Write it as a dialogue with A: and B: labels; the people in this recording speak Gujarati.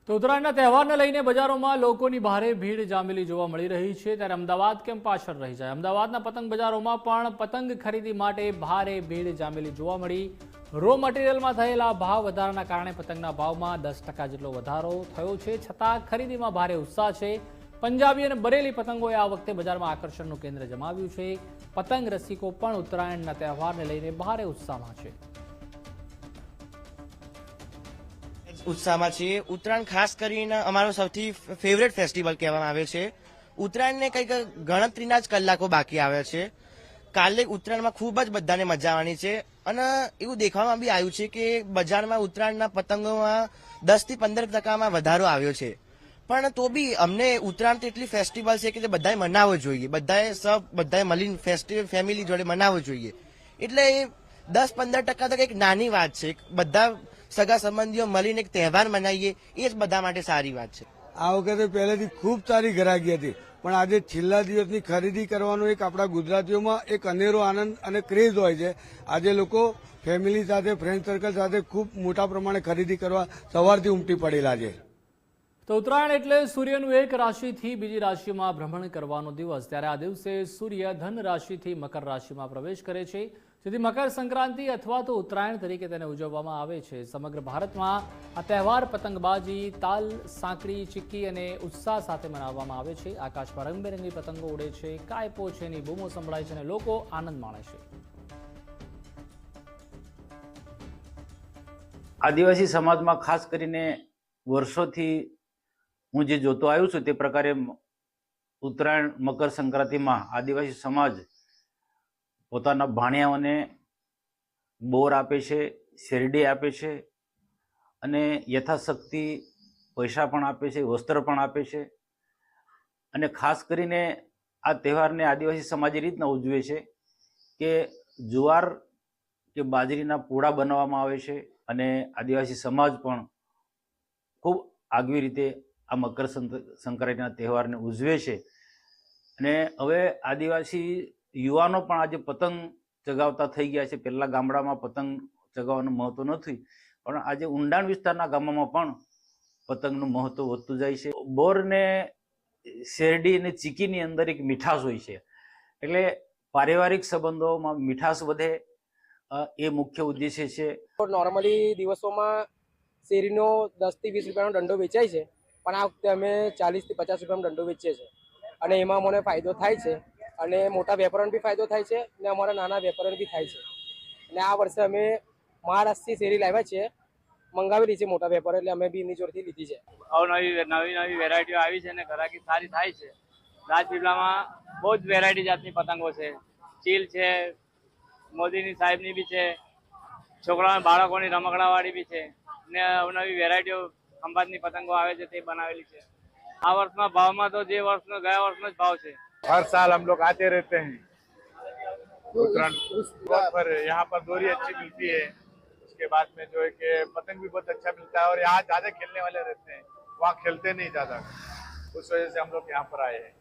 A: તો ઉત્તરાયણના તહેવારને લઈને બજારોમાં લોકોની ભારે ભીડ જામેલી જોવા મળી રહી છે, ત્યારે અમદાવાદ કેમ પાછળ રહી જાય? અમદાવાદના પતંગ બજારોમાં પણ પતંગ ખરીદી માટે ભારે ભીડ જામેલી જોવા મળી। રો મટીરિયલમાં થયેલા ભાવ વધારાના કારણે પતંગના ભાવમાં 10% જેટલો વધારો થયો છે, છતાં ખરીદીમાં ભારે ઉત્સાહ છે। પંજાબી અને બરેલી પતંગોએ આ વખતે બજારમાં આકર્ષણનું કેન્દ્ર જમાવ્યું છે। પતંગ રસિકો પણ ઉત્તરાયણના તહેવારને લઈને ભારે ઉત્સાહમાં છે।
B: उत्साह छे। उत्तरायण खास કરીને અમારો સૌથી ફેવરેટ ફેસ્ટિવલ કહેવામાં આવે છે। ઉત્તરાયણને કંઈક ગણતરીના જ કલાકો બાકી આવે છે। કાલે ઉત્તરાયણમાં ખૂબ જ બધાને મજા આવવાની છે અને એવું દેખવામાં બી આવ્યું છે કે બજારમાં ઉત્તરાયણના પતંગોમાં 10 થી 15% વધારો આવ્યો છે। પણ તો બી અમને ઉત્તરાયણ તો એટલી ફેસ્ટિવલ છે કે જે બધાએ મનાવવો જોઈએ, બધાએ મળીને ફેસ્ટિવલ ફેમિલી જોડે મનાવવો જોઈએ। એટલે 10-15% તો કંઈક નાની વાત છે। બધા સગા સંબંધીઓ મળીને એક તહેવાર મનાવીએ એ જ બધા માટે સારી વાત છે।
C: આ વખતે પહેલેથી ખૂબ સારી ગ્રાહકી હતી, પણ આજે છેલ્લા દિવસની ખરીદી કરવાનો એક આપણા ગુજરાતીઓમાં એક અનેરો આનંદ અને ક્રેઝ હોય છે। આજે લોકો ફેમિલી સાથે, ફ્રેન્ડ સર્કલ સાથે ખૂબ મોટા પ્રમાણે ખરીદી કરવા સવારથી ઉમટી પડેલા છે।
A: તો ઉત્તરાયણ એટલે સૂર્યનું એક રાશિથી બીજી રાશિમાં ભ્રમણ કરવાનો દિવસ, ત્યારે આ દિવસે સૂર્ય ધન રાશિથી મકર રાશિમાં પ્રવેશ કરે છે, જેથી મકર સંક્રાંતિ અથવા તો ઉત્તરાયણ તરીકે તેને ઉજવવામાં આવે છે। સમગ્ર ભારતમાં આ તહેવાર પતંગબાજી, તાલ, સાંકડી, ચીક્કી અને ઉત્સાહ સાથે મનાવવામાં આવે છે। આકાશમાં રંગબેરંગી પતંગો ઉડે છે, કાયપો છે, ની બૂમો સંભળાય છે અને લોકો આનંદ માણે છે।
D: આદિવાસી સમાજમાં ખાસ કરીને વર્ષોથી હું જે જોતો આવ્યો છું તે પ્રકારે ઉત્તરાયણ, મકર સંક્રાંતિમાં આદિવાસી સમાજ પોતાના ભાણિયાઓને બોર આપે છે, શેરડી આપે છે અને યથાશક્તિ પૈસા પણ આપે છે, વસ્ત્ર પણ આપે છે। અને ખાસ કરીને આ તહેવારને આદિવાસી સમાજ એ રીતના ઉજવે છે કે જુવાર કે બાજરીના પૂડા બનાવવામાં આવે છે અને આદિવાસી સમાજ પણ ખૂબ આગવી રીતે આ મકર સંક્રાંતિના તહેવારને ઉજવે છે। અને હવે આદિવાસી યુવાનો પણ આજે પતંગ ચગાવતા થઈ ગયા છે। પહેલા ગામડામાં પતંગ ચગાવવાનું મહત્વ નથી, પણ આજે ઊંડાણ વિસ્તારના ગામોમાં પણ પતંગનું મહત્વ વધતું જાય છે। બોર ને શેરડી અને ચીકીની અંદર એક મીઠાશ હોય છે, એટલે પારિવારિક સંબંધોમાં મીઠાશ વધે એ મુખ્ય ઉદ્દેશ્ય છે।
E: નોર્મલી દિવસોમાં શેરીનો 10 થી 20 રૂપિયાનો દંડો વેચાય છે, પણ આ વખતે અમે 40 થી 50 રૂપિયાનો દંડો વેચીએ છીએ અને એમાં મને ફાયદો થાય છે અને મોટા વેપારીઓને બી ફાયદો થાય છે અને અમારા નાના વેપારીઓને બી થાય છે। અને આ વર્ષે અમે મહારાષ્ટ્રથી શેરી લાવ્યા છીએ, મંગાવેલી છે મોટા વેપારીઓ, એટલે અમે બી એમની જોડેથી લીધી છે।
F: નવી વેરાયટીઓ આવી છે અને ગ્રાહકી સારી થાય છે। રાજપીપળામાં બહુ જ વેરાયટી જાતની પતંગો છે, ચીલ છે, મોદીની સાહેબની બી છે, છોકરાઓ બાળકોની રમકડાવાળી બી છે ને અવનવી વેરાયટીઓ ખંભાતની પતંગો આવે છે તે બનાવેલી છે। આ વર્ષમાં ભાવમાં તો જે વર્ષનો ગયા વર્ષનો જ ભાવ છે।
G: हर साल हम लोग आते रहते हैं उत्तरायण पर। यहाँ पर दोरी अच्छी मिलती है, उसके बाद में जो है कि पतंग भी बहुत अच्छा मिलता है और यहाँ ज्यादा खेलने वाले रहते हैं, वहाँ खेलते नहीं ज्यादा, उस वजह से हम लोग यहाँ पर आए हैं।